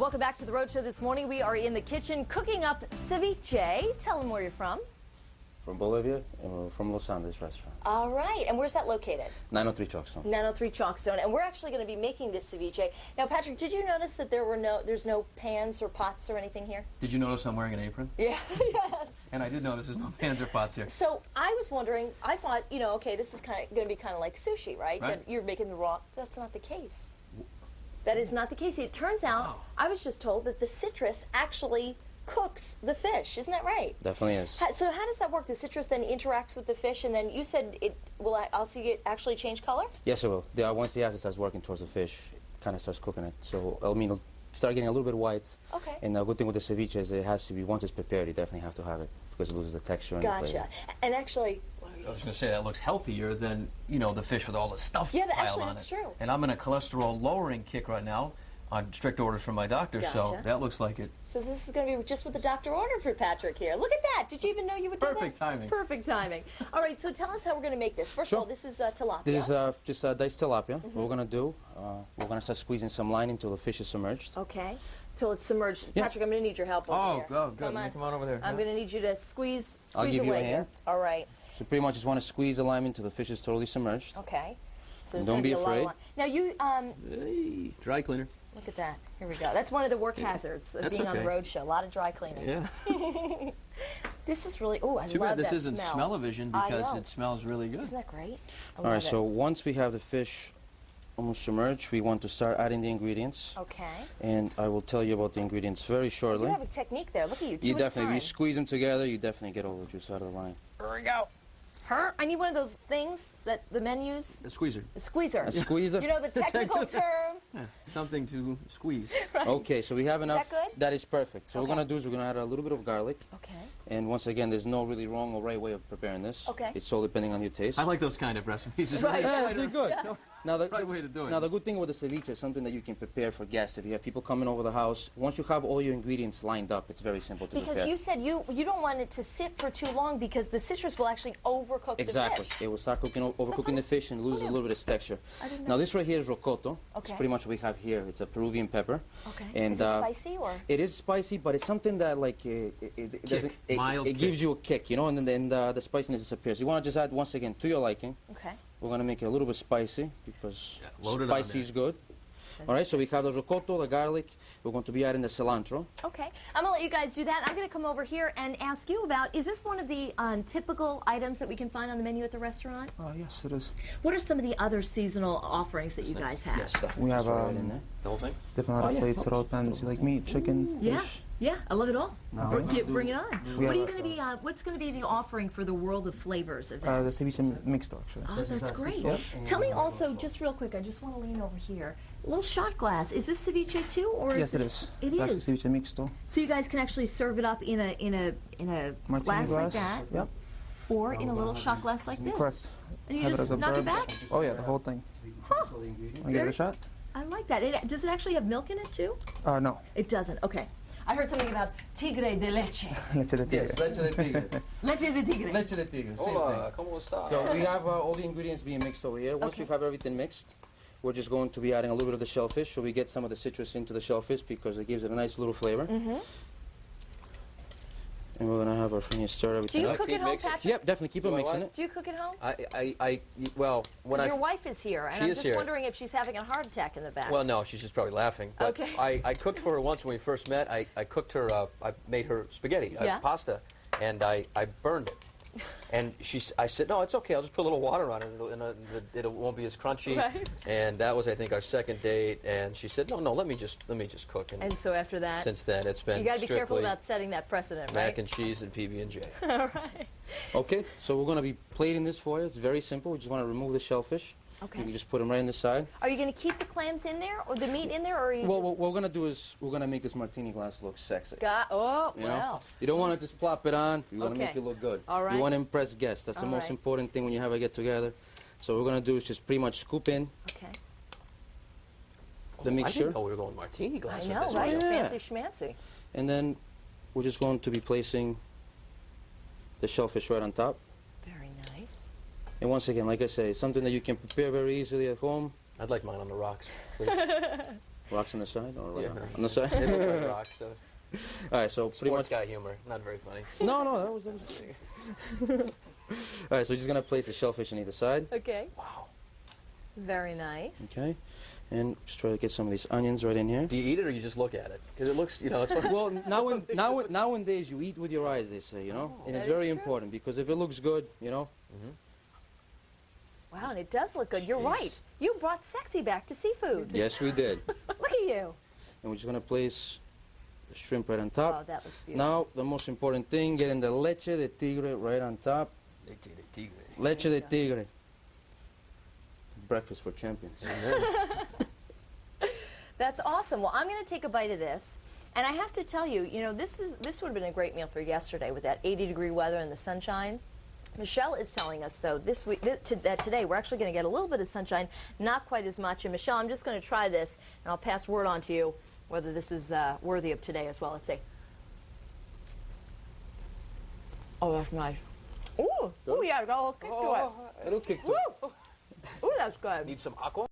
Welcome back to the Road Show this morning. We are in the kitchen cooking up ceviche. Tell them where you're from. From Bolivia, and we're from Los Andes restaurant. All right, and where's that located? 903 Chalkstone. 903 Chalkstone, and we're actually going to be making this ceviche. Now, Patrick, did you notice that there's no pans or pots or anything here? Did you notice I'm wearing an apron? Yeah, yes. And I did notice there's no pans or pots here. So I was wondering, I thought, you know, okay, this is going to be kind of like sushi, right? Right. You're making the raw. That's not the case. That is not the case. It turns out, I was just told that the citrus actually cooks the fish. Isn't that right? Definitely is. So how does that work? The citrus then interacts with the fish, and then you said it will also actually change color? Yes, it will. Once the acid starts working towards the fish, it kind of starts cooking it. So, I mean, it'll start getting a little bit white. Okay. And the good thing with the ceviche is it has to be, once it's prepared, you definitely have to have it because it loses the texture and the flavor. Gotcha. And actually, I was going to say that looks healthier than, you know, the fish with all the stuff yeah, piled actually, on that's it. true. And I'm in a cholesterol lowering kick right now on strict orders from my doctor, so Gotcha. that looks like it. So this is going to be just what the doctor ordered for Patrick here. Look at that. Did you even know you would do that? Perfect timing. Perfect timing. All right, so tell us how we're going to make this. First of all, this is tilapia. This is just diced tilapia. What we're going to do, we're going to start squeezing some line until the fish is submerged. Okay. Till it's submerged. Yeah. Patrick, I'm going to need your help over here. Oh, good. Come on over there. I'm going to need you to squeeze I'll give you a away hand. here. All right. So pretty much just want to squeeze the lime until the fish is totally submerged. Okay. So And there's don't gonna be a lot of afraid. lime. Now you Hey, dry cleaner. look at that. Here we go. That's one of the work hazards of That's being on the okay. road show. A lot of dry cleaning. Yeah. This is really, oh, I Too love bad this that isn't smell. smell-o-vision I because know. it smells really good. Isn't that great? I All right, love so it. once we have the fish almost submerged, we want to start adding the ingredients. Okay. And I will tell you about the ingredients very shortly. You have a technique there. Look at you. You Two definitely, at if a you time. squeeze them together, you definitely get all the juice out of the lime. Here we go. I need one of those things that the men use. A squeezer. A squeezer. A squeezer? You know the technical term. Yeah, something to squeeze. Okay, so we have enough. that good? That is perfect. So what Okay. we're going to do is we're going to add a little bit of garlic. Okay. And once again, there's no really wrong or right way of preparing this. Okay. It's all depending on your taste. I like those kind of recipes. It's Right. Yeah, that's good. Yeah. Now, Right way to do it. Now, the good thing with the ceviche is something that you can prepare for guests. If you have people coming over the house, once you have all your ingredients lined up, it's very simple to Because prepare. you said you don't want it to sit for too long because the citrus will actually overcook Exactly. the fish. It will start cooking, overcooking the fish and lose a little bit of texture. I didn't Now, know. this right here is rocoto. It's Okay. pretty much what we have here. It's a Peruvian pepper. Okay. And, Is it spicy or? It is spicy, but it's something that like it doesn't. Mild It kick. gives you a kick, you know, and then the spiciness disappears. You want to just add once again to your liking. Okay. We're gonna make it a little bit spicy because load it on spicy there. is good. All right, so we have the rocoto, the garlic. We're going to be adding the cilantro. Okay. I'm going to let you guys do that. I'm going to come over here and ask you about, is this one of the typical items that we can find on the menu at the restaurant? Yes, it is. What are some of the other seasonal offerings that you guys have? Yes, definitely. We Just have throw it in there. The whole thing? different lot of plates. It all depends. You like meat, chicken, Yeah. fish. Yeah, I love it all. Bring it on. We What are you have going to be? What's going to be the offering for the World of Flavors event? The ceviche mixto, actually. Oh, that's great. Yep. Tell me also, just real quick, I just want to lean over here. A little shot glass. Is this ceviche too, or Yes, it this, is. It It's actually is. ceviche mixto. So you guys can actually serve it up in a Martini glass like that, Yep, or in a little shot glass like this. correct. And you Have it just as a knock it bird. back. Oh yeah, the whole thing. Huh. Want to give it a shot? I like that. Does it actually have milk in it too? No. It doesn't. Okay. I heard something about tigre de leche. Leche de tigre. Yes, leche de tigre. Leche de tigre. Leche de tigre, same thing. Hola, ¿cómo está? So we have all the ingredients being mixed over here. Once Okay. you have everything mixed, we're just going to be adding a little bit of the shellfish so we get some of the citrus into the shellfish because it gives it a nice little flavor. Mm-hmm. And we're going to have our friend here stir Do everything you up. cook keep at home, mixing? Patrick? Yep, definitely keep on Do I mixing what? it. Do you cook at home? Well, when Because I your wife is here, and She I'm is just here. wondering if she's having a heart attack in the back. Well, no, she's just probably laughing. But Okay. I cooked for her once when we first met. I cooked her, I made her spaghetti, Yeah. pasta, and I burned it. And I said, no, it's okay. I'll just put a little water on it, and it won't be as crunchy. Right. And that was, I think, our second date. And she said, no, let me just cook. And so after that, Since then, it's been you got to be careful strictly about setting that precedent, right? mac and cheese and PB&J. All right. Okay, so we're going to be plating this for you. It's very simple. We just want to remove the shellfish. Okay. You can just put them right in the side. Are you going to keep the clams in there, or the meat in there, or are you Well, just... what we're going to do is we're going to make this martini glass look sexy. Oh, You know? well. You don't want to just plop it on. You want to Okay. make it look good. All right. You want to impress guests. That's the All most right. important thing when you have a get-together. So what we're going to do is just pretty much scoop in Okay. the I mixture. didn't know we were going martini glass I with know, this. right? Yeah. Fancy schmancy. And then we're just going to be placing the shellfish right on top. Very nice. And once again, like I say, it's something that you can prepare very easily at home. I'd like mine on the rocks, please. Rocks on the side or right Yeah. on the side? They look like rocks. So. All right, so pretty Sports much. guy humor. Not very funny. No, that was. All right, so we're just gonna place the shellfish on either side. Okay. Wow. Very nice. Okay, and just try to get some of these onions right in here. Do you eat it or you just look at it? Because it looks, it's funny. Well, nowadays you eat with your eyes, they say, and it's That is very true. important because if it looks good, Wow, and it does look good. You're right. You brought sexy back to seafood. Yes, we did. Look at you. And we're just gonna place the shrimp right on Oh, top. that looks beautiful. Now, the most important thing, getting the leche de tigre right on top. Leche de tigre. Breakfast for champions. That's awesome. Well, I'm going to take a bite of this. And I have to tell you, this would have been a great meal for yesterday with that 80-degree weather and the sunshine. Michelle is telling us, though, that today we're actually going to get a little bit of sunshine, not quite as much. And Michelle, I'm just going to try this, and I'll pass word on to you whether this is worthy of today as well. Let's see. Oh, that's nice. Ooh, yeah, go kick to it. It'll kick Woo! Ooh, that's good. Need some aqua?